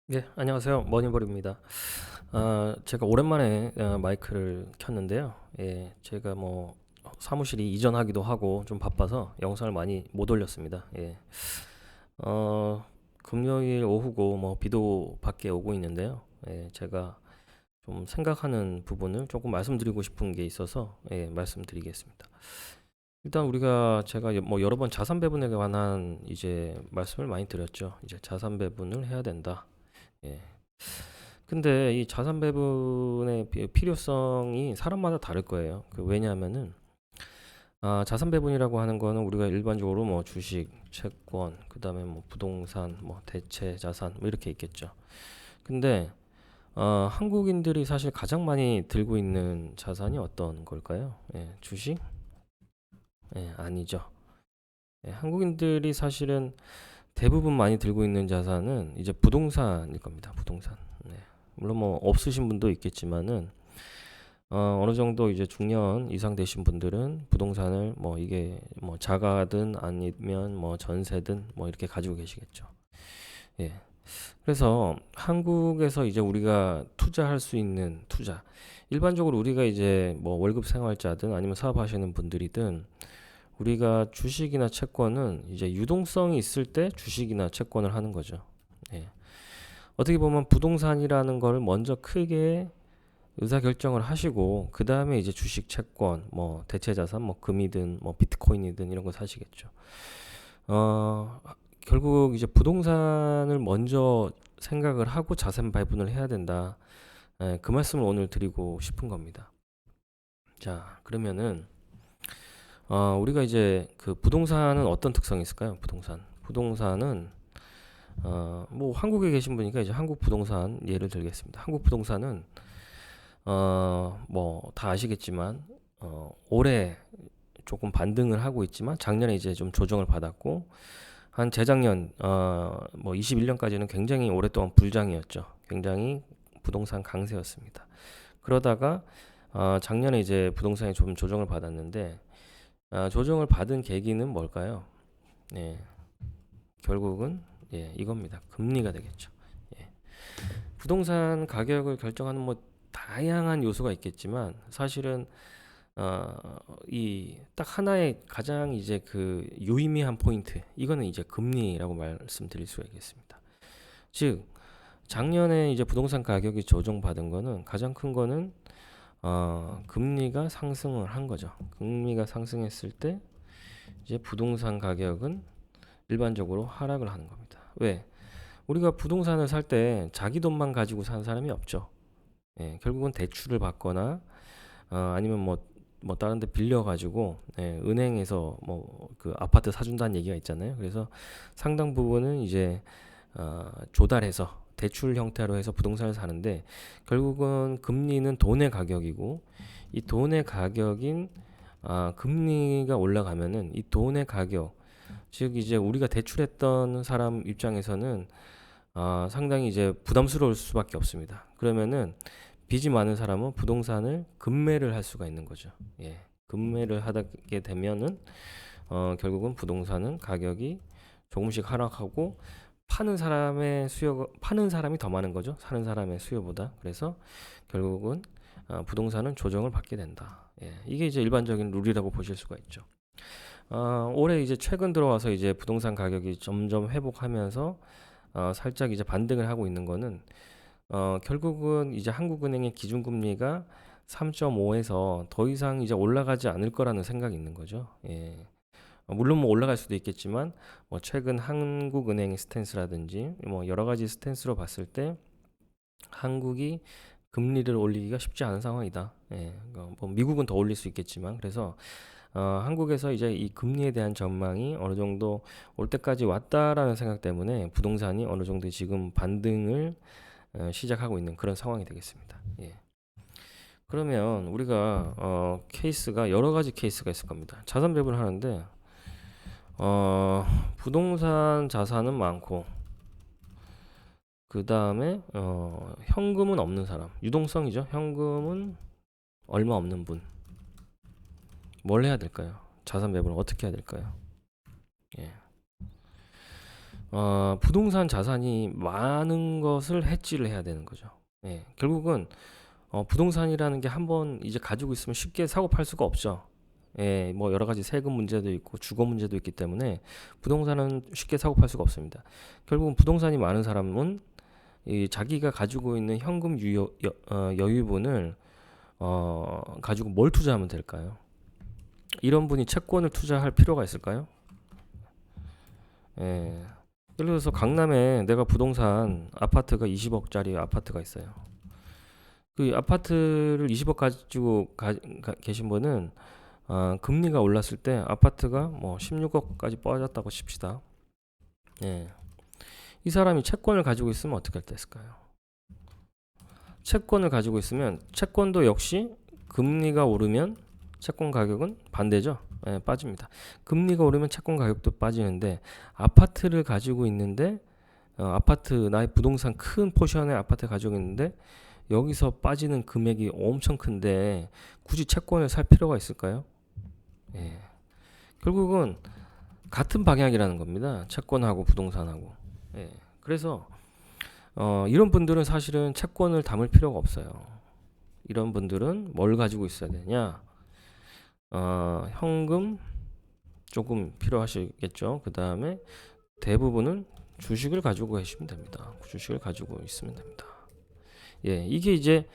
네, 안녕하세요. 머니볼입니다. 제가 오랜만에 마이크를 켰는데요. 예, 제가 뭐 사무실이 이전하기도 하고 좀 바빠서 영상을 많이 못 올렸습니다. 예, 어, 금요일 오후고 뭐 비도 밖에 오고 있는데요. 예, 제가 좀 생각하는 부분을 조금 말씀드리고 싶은 게 있어서 예, 말씀드리겠습니다. 일단 제가 뭐 여러 번 자산 배분에 관한 이제 말씀을 많이 드렸죠. 이제 자산 배분을 해야 된다. 예, 근데 이 자산 배분의 필요성이 사람마다 다를 거예요. 왜냐하면은 자산 배분이라고 하는 거는 우리가 일반적으로 뭐 주식, 채권, 그다음에 뭐 부동산, 뭐 대체 자산 뭐 이렇게 있겠죠. 근데 한국인들이 사실 가장 많이 들고 있는 자산이 어떤 걸까요? 예, 주식? 예, 아니죠. 예, 한국인들이 사실은 대부분 많이 들고 있는 자산은 이제 부동산일 겁니다. 부동산. 네. 물론 뭐 없으신 분도 있겠지만은 어느 정도 이제 중년 이상 되신 분들은 부동산을 뭐 이게 뭐 자가든 아니면 뭐 전세든 뭐 이렇게 가지고 계시겠죠. 예. 그래서 한국에서 이제 우리가 투자할 수 있는 투자. 일반적으로 우리가 이제 뭐 월급 생활자든 아니면 사업하시는 분들이든 우리가 주식이나 채권은 이제 유동성이 있을 때 주식이나 채권을 하는 거죠. 예. 어떻게 보면 부동산이라는 걸 먼저 크게 의사결정을 하시고 그 다음에 이제 주식, 채권, 뭐 대체자산, 뭐 금이든 뭐 비트코인이든 이런 거 사시겠죠. 어, 결국 이제 부동산을 먼저 생각을 하고 자산 배분을 해야 된다. 예, 그 말씀을 오늘 드리고 싶은 겁니다. 자, 그러면은 우리가 이제 그 부동산은 어떤 특성이 있을까요? 부동산은 뭐 한국에 계신 분이니까 이제 한국 부동산 예를 들겠습니다. 한국 부동산은 뭐 다 아시겠지만 올해 조금 반등을 하고 있지만 작년에 이제 좀 조정을 받았고 한 재작년 뭐 21년까지는 굉장히 오랫동안 불장이었죠. 굉장히 부동산 강세였습니다. 그러다가 작년에 이제 부동산이 좀 조정을 받았는데 조정을 받은 계기는 뭘까요? 예, 결국은 예, 이겁니다. 금리가 되겠죠. 예. 부동산 가격을 결정하는 뭐 다양한 요소가 있겠지만 사실은 이 딱 하나의 가장 이제 그 유의미한 포인트 이거는 이제 금리라고 말씀드릴 수가 있겠습니다. 즉 작년에 이제 부동산 가격이 조정받은 거는 가장 큰 거는 금리가 상승을 한 거죠. 금리가 상승했을 때 이제 부동산 가격은 일반적으로 하락을 하는 겁니다. 왜? 우리가 부동산을 살 때 자기 돈만 가지고 산 사람이 없죠. 예, 결국은 대출을 받거나 아니면 뭐 다른 데 빌려 가지고 예, 은행에서 뭐 그 아파트 사준다는 얘기가 있잖아요. 그래서 상당 부분은 이제 조달해서 대출 형태로 해서 부동산을 사는데 결국은 금리는 돈의 가격이고 이 돈의 가격인 금리가 올라가면은 이 돈의 가격 즉 이제 우리가 대출했던 사람 입장에서는 상당히 이제 부담스러울 수밖에 없습니다. 그러면은 빚이 많은 사람은 부동산을 급매를 할 수가 있는 거죠. 예. 급매를 하게 되면은 결국은 부동산은 가격이 조금씩 하락하고 파는 사람이 더 많은 거죠. 사는 사람의 수요보다. 그래서 결국은 부동산은 조정을 받게 된다. 예. 이게 이제 일반적인 룰이라고 보실 수가 있죠. 올해 이제 최근 들어와서 이제 부동산 가격이 점점 회복하면서 살짝 이제 반등을 하고 있는 거는 결국은 이제 한국은행의 기준금리가 3.5에서 더 이상 이제 올라가지 않을 거라는 생각이 있는 거죠. 예. 물론 뭐 올라갈 수도 있겠지만 뭐 최근 한국은행의 스탠스라든지 뭐 여러 가지 스탠스로 봤을 때 한국이 금리를 올리기가 쉽지 않은 상황이다. 예. 뭐 미국은 더 올릴 수 있겠지만 그래서 한국에서 이제 이 금리에 대한 전망이 어느 정도 올 때까지 왔다라는 생각 때문에 부동산이 어느 정도 지금 반등을 시작하고 있는 그런 상황이 되겠습니다. 예. 그러면 우리가 케이스가 여러 가지 케이스가 있을 겁니다. 자산 배분을 하는데 부동산 자산은 많고 그 다음에 현금은 없는 사람, 유동성이죠. 현금은 얼마 없는 분, 뭘 해야 될까요? 자산 배분을 어떻게 해야 될까요? 예. 부동산 자산이 많은 것을 해지를 해야 되는 거죠. 예, 결국은 부동산이라는 게 한번 이제 가지고 있으면 쉽게 사고 팔 수가 없죠. 예, 뭐 여러 가지 세금 문제도 있고 주거 문제도 있기 때문에 부동산은 쉽게 사고 팔 수가 없습니다. 결국은 부동산이 많은 사람은 이 자기가 가지고 있는 현금 여유분을 가지고 뭘 투자하면 될까요? 이런 분이 채권을 투자할 필요가 있을까요? 예. 예를 들어서 강남에 내가 부동산 아파트가 20억짜리 아파트가 있어요. 그 아파트를 20억 가지고 계신 분은 금리가 올랐을 때 아파트가 뭐 16억까지 빠졌다고 칩시다. 예. 이 사람이 채권을 가지고 있으면 어떻게 할 때 있을까요? 채권을 가지고 있으면 채권도 역시 금리가 오르면 채권 가격은 반대죠. 예, 빠집니다. 금리가 오르면 채권 가격도 빠지는데 아파트를 가지고 있는데 아파트 나의 부동산 큰 포션의 아파트 가지고 있는데 여기서 빠지는 금액이 엄청 큰데 굳이 채권을 살 필요가 있을까요? 예. 결국은 같은 방향이라는 겁니다. 채권하고 부동산하고. 예. 그래서 이런 분들은 사실은 채권을 담을 필요가 없어요. 이런 분들은 뭘 가지고 있어야 되냐? 현금 조금 필요하시겠죠. 그 다음에 대부분은 주식을 가지고 계시면 됩니다. 주식을 가지고 있으면 됩니다. 예, 이게 이제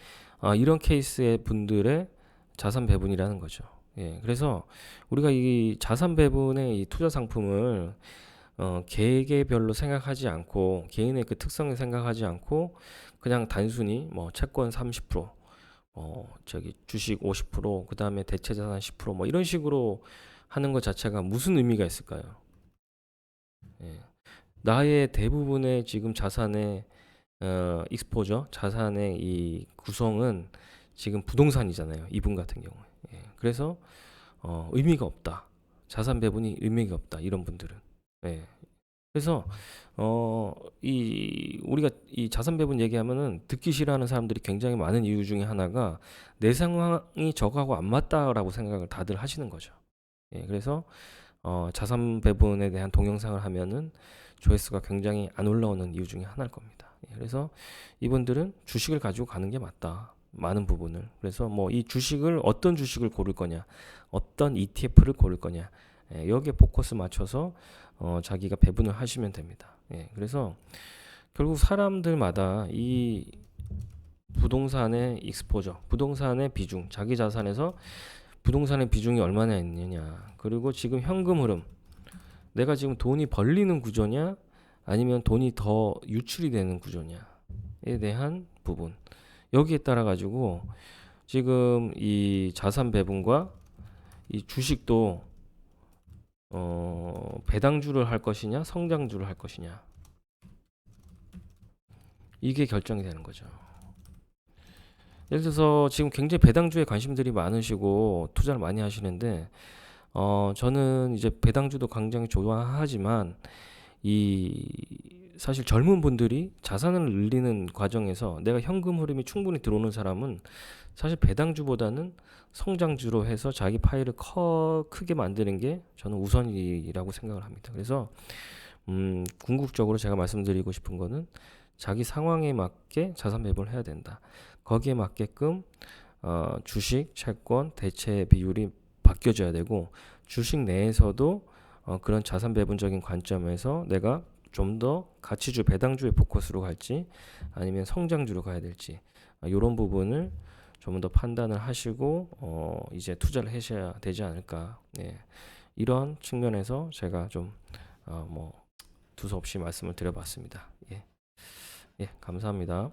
이런 케이스의 분들의 자산 배분이라는 거죠. 예, 그래서 우리가 이 자산 배분의 이 투자 상품을 개개별로 생각하지 않고 개인의 그 특성을 생각하지 않고 그냥 단순히 뭐 채권 30%, 저기 주식 50%, 그 다음에 대체 자산 10%뭐 이런 식으로 하는 것 자체가 무슨 의미가 있을까요? 예. 나의 대부분의 지금 자산의 익스포저, 자산의 이 구성은 지금 부동산이잖아요. 이분 같은 경우에. 예. 그래서 의미가 없다. 자산 배분이 의미가 없다. 이런 분들은. 예. 그래서 이 우리가 이 자산 배분 얘기하면은 듣기 싫어하는 사람들이 굉장히 많은 이유 중에 하나가 내 상황이 저거하고 안 맞다라고 생각을 다들 하시는 거죠. 예. 그래서 자산 배분에 대한 동영상을 하면은 조회수가 굉장히 안 올라오는 이유 중에 하나일 겁니다. 예, 그래서 이분들은 주식을 가지고 가는 게 맞다. 많은 부분을. 그래서 뭐 이 주식을 어떤 주식을 고를 거냐, 어떤 ETF를 고를 거냐, 예, 여기에 포커스 맞춰서 자기가 배분을 하시면 됩니다. 예, 그래서 결국 사람들마다 이 부동산의 익스포저, 부동산의 비중, 자기 자산에서 부동산의 비중이 얼마나 있느냐, 그리고 지금 현금 흐름, 내가 지금 돈이 벌리는 구조냐, 아니면 돈이 더 유출이 되는 구조냐에 대한 부분. 여기에 따라 가지고 지금 이 자산 배분과 이 주식도 배당주를 할 것이냐, 성장주를 할 것이냐, 이게 결정이 되는 거죠. 예를 들어서 지금 굉장히 배당주에 관심들이 많으시고 투자를 많이 하시는데 저는 이제 배당주도 굉장히 좋아하지만 사실 젊은 분들이 자산을 늘리는 과정에서 내가 현금 흐름이 충분히 들어오는 사람은 사실 배당주보다는 성장주로 해서 자기 파일을 크게 만드는 게 저는 우선이라고 생각을 합니다. 그래서 궁극적으로 제가 말씀드리고 싶은 거는 자기 상황에 맞게 자산 배분을 해야 된다. 거기에 맞게끔 주식, 채권, 대체 비율이 바뀌어져야 되고 주식 내에서도 그런 자산 배분적인 관점에서 내가 좀 더 가치주, 배당주의 포커스로 갈지 아니면 성장주로 가야 될지 이런 부분을 좀 더 판단을 하시고 이제 투자를 하셔야 되지 않을까. 네. 이런 측면에서 제가 좀 뭐 두서없이 말씀을 드려봤습니다. 예, 예, 감사합니다.